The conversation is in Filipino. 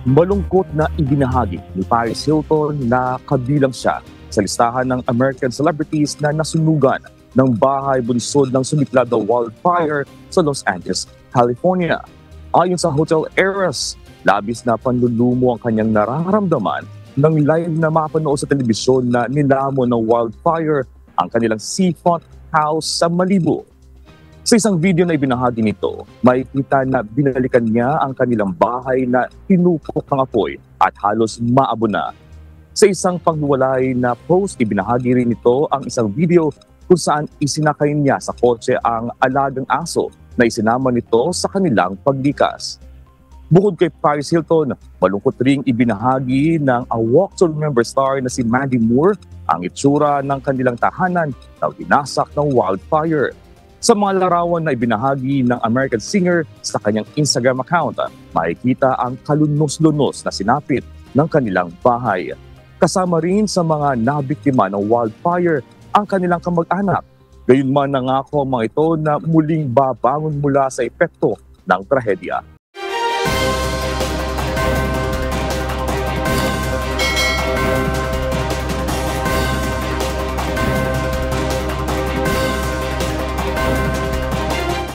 Malungkot na ibinahagi ni Paris Hilton na kabilang siya sa listahan ng American celebrities na nasunugan ng bahay bunsod ng sumiklab na wildfire sa Los Angeles, California. Ayon sa Hotel Heiress, labis na panlulumo ang kanyang nararamdaman nang live na mapanood sa telebisyon na nilamon ng wildfire ang kanilang seafront house sa Malibu. Sa isang video na ibinahagi nito, makikita na binalikan niya ang kanilang bahay na tinupok ng apoy at halos maabo na. Sa isang paghiwalay na post, ibinahagi rin nito ang isang video kung saan isinakay niya sa kotse ang alagang aso na isinama nito sa kanilang paglikas. Bukod kay Paris Hilton, malungkot ring ibinahagi ng A Walk to Remember star na si Mandy Moore ang itsura ng kanilang tahanan na winasak ng wildfire. Sa mga larawan na ibinahagi ng American singer sa kanyang Instagram account, makikita ang kalunos-lunos na sinapit ng kanilang bahay. Kasama rin sa mga nabiktima ng wildfire ang kanilang kamag-anak. Gayunman nangako ang mga ito na muling babangon mula sa epekto ng trahedya.